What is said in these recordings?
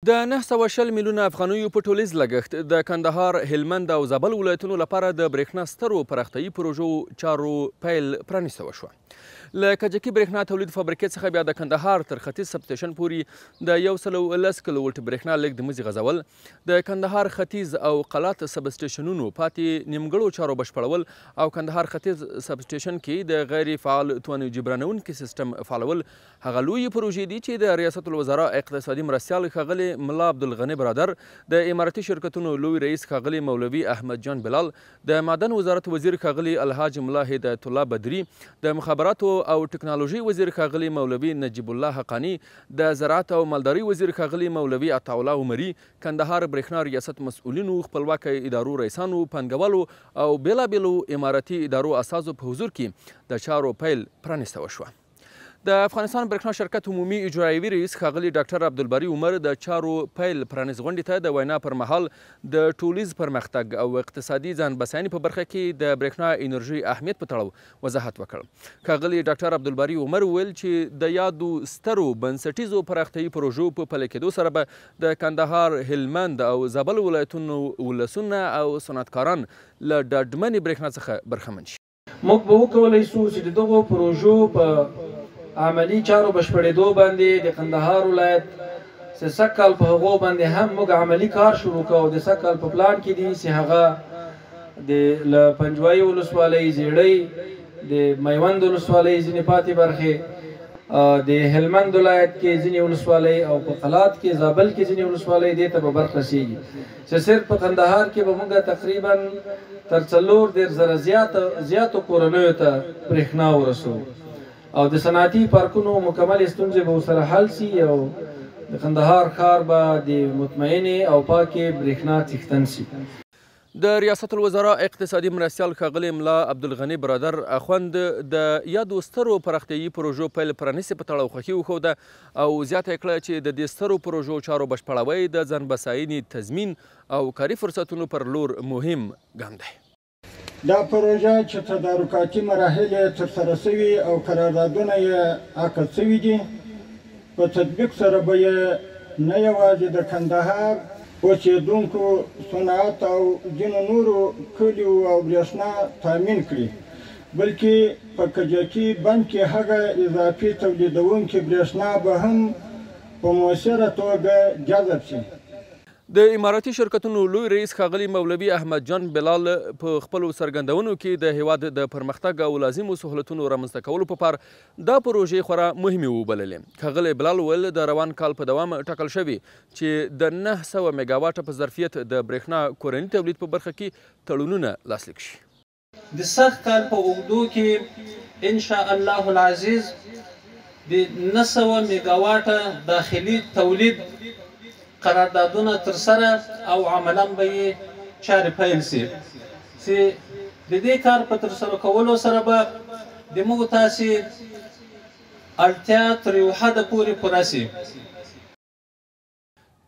د 920 میلیونه افغانیو په ټولیز لګښت د کندهار، هلمند او زابل ولایتونو لپاره د برېښنا سترو پراختیایي پروژو چارو پیل پرانیسته وشوه. له کجکي برېښنا تولید فابریکې څخه بیا د کندهار تر ختیځ سب سټیشن پورې د 110 کیلو وولټ برېښنا لیږد مزي غځول، د کندهار ختیځ او قلات سب سټیشنونو پاتې نیمګړو چارو بشپړول او کندهار ختیځ سب سټیشن کې د غیر فعال توانایي جبرانونکي سیستم فعالول هغه لویې پروژې دي چې د ریاست الوزرا اقتصادي مرستیال ښاغلي ملا عبدالغني برادر، د اماراتي شرکتونو لوی رئیس ښاغلي مولوي احمد جان بلال، د معدن وزارت وزیر ښاغلي الحاج ملا هدایت الله بدري، د مخابراتو او ټکنالوژي وزیر ښاغلي مولوي نجیب الله حقانی، د زراعت او مالداري وزیر ښاغلي مولوي عطاالله عمري، کندهار برېښنا ریاست مسؤلینو، خپلواکه ادارو رئیسانو، پانګوالو او بیلابیلو اماراتي ادارو اساسو په حضور کې د چارو پیل پرانیسته وشوه. د افغانستان برېښنا شرکت عمومي اجرایوي رئیس ښاغلي ډاکټر عبدالباري عمر د چارو پیل پرانیست غونډې ته د وینا پر مهال د ټولیز پرمختګ او اقتصادي ځان بسیاینې په برخه کې د برېښنا انرژي اهمیت په تړاو وضاحت وکړ. ښاغلي ډاکټر عبدالباري عمر وویل چې د یادو سترو بنسټیزو پراختیایي پروژو په پلي کېدو سره به د کندهار، هلمند او زابل ولایتونو ولسونه او صنعتکاران له ډاډمنې برېښنا څخه برخمن شي. موږ به وکولی شو چې د دغو پروژو په عملی چارو بشپړېدو باندې د کندهار ولایت سږ کال په هغو باندې هم موږ عملی کار شروع کوو. د سږ کال په پلان کې دي چې هغه د له پنجوایي ولسوالۍ، زیړۍ، د میوند ولسوالۍ ځینې پاتې برخې، د هلمند ولایت کې ځینې ولسوالۍ او په قلات کې، زابل کې ځینې ولسوالۍ دې ته به برخصېږي چې صرف په کندهار کې به موږ تقریبا تر 4,000 زیاتو کورنیو ته برېښنا ورسوو او د صنعتي پارکونو مکمل ستونزې به ورسره حل سي او د کندهار ښار به د مطمئنې او پاکې برېښنا څښتن سي. د ریاست الوزرا اقتصادي مرستیال ښاغلي ملا عبدالغني برادر اخوند د یادو سترو پراختیایي پروژو پیل پرانیستې په تړاو خوښي وښوده او زیاته یې کړه چې د دې سترو پروژو چارو بشپړوی د ځان بسیاینې تضمین او کاري فرصتونو پر لور مهم ګام دی. دا پروژه چې تدارکاتي مراحل یې ترسره شوي او قراردادونه یې عقد شوي دي، په تطبیق سره به یې نه یوازې د کندهار اوسېدونکو صنعت او ځینو نورو کلیو او برېښنا تامین کړي، بلکې په کجکي بند کې هغه اضافي تولیدونکي برېښنا به هم په مؤثره توګه جذب شي. د اماراتي شرکتونو لوی رئیس ښاغلي مولوي احمد جان بلال په خپلو څرګندونو کې د هیواد د پرمختګ او لازمو سهولتونو رامنځته کولو په پار دا پروژې خورا مهمې وبللې. ښاغلي بلال وویل د روان کال په دوام ټاکل شوي چې د 900 میګاواټه په ظرفیت د برېښنا کورني تولید په برخه کې تړونونه لاسلیک شي. د سږ کال په اوږدو کې ان شاء الله العزیز د 900 میګاواټه داخلي تولید قراردادونه ترسره او عملاً به یې چارې پیل سي چې د دې کار په ترسره کولو سره به د موږ تاسې اړتیا تر یو حده پورې پوره سي.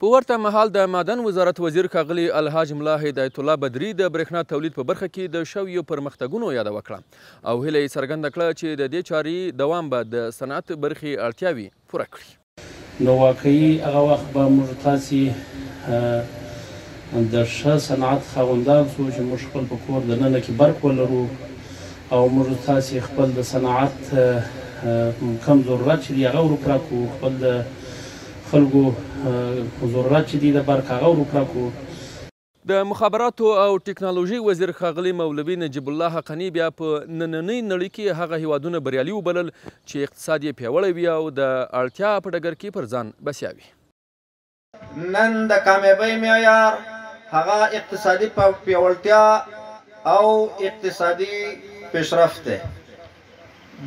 په ورته مهال د معدن وزارت وزیر ښاغلي الحاج ملا هدایت الله بدري د برېښنا تولید په برخه کې د شویو پرمختګونو یاده وکړه او هیله یې څرګنده کړه چې د دې چارې دوام به د صنعت برخې اړتیاوې پوره کړي. نو واقعي هغه وخت به موږ تاسې د ښه صنعت خاوندان شو چې موږ خپل په کور دننه کې برق ولرو او موږ تاسې خپل د صنعت کم ضرورت چې دی هغه وروپوره کړو، خپل د خلکو ضرورت چې دی د برق هغه وروپوره کړو. د مخابراتو او ټکنالوژي وزیر ښاغلي مولوي نجیب الله حقانی بیا په نننۍ نړۍ کې هغه هیوادونه بریالي وبلل چې اقتصاد یې پیاوړی وي او د اړتیا په ډګر کې پر ځان بسیا وي. نن د کامیابۍ معیار هغه اقتصادي پیاوړتیا او اقتصادي پیشرفت دی.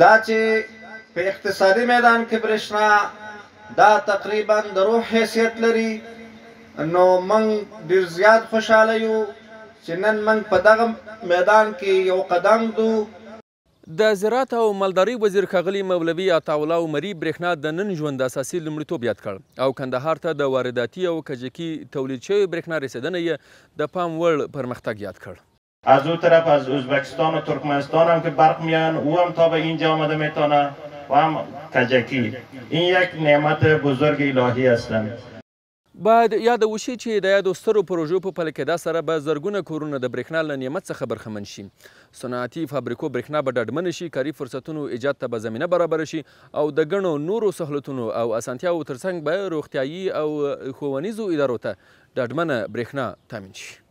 دا چې په اقتصادي میدان کې برېښنا دا تقریبا د روح حیثیت لري، نو موږ ډېر زیات خوشحاله یو چې نن موږ په دغه میدان کې یو قدم دو. د زراعت او مالداري وزیر ښاغلي مولوي عطاالله عمري برېښنا د نن ژوند اساسي لومړیتوب یاد کړ او کندهار ته د وارداتي او کجکي تولید شوی برېښنا رسیدنه یې د پام وړ پرمختګ یاد کړ. از اون طرف از ازبکستان و ترکمنستان هم که برق میان او هم تا به اینجا آمده میتونه و هم کجکی. این یک نعمت بزرگ الهی هستند. باید یاد وشي چې د یادو سترو پروژو په پلي کېدا سره به زرګونه کورونه د برېښنا له نعمت څخه برخمن شي. صنعتي فابریکو برېښنا به ډاډمنه شي، کاري فرصتونو ایجاد ته به زمینه برابره شي او د ګڼو نورو سهولتونو او اسانتیاوو ترڅنګ به روغتیایي او ښوونیزو ادارو ته ډاډمنه برېښنا تامین شي.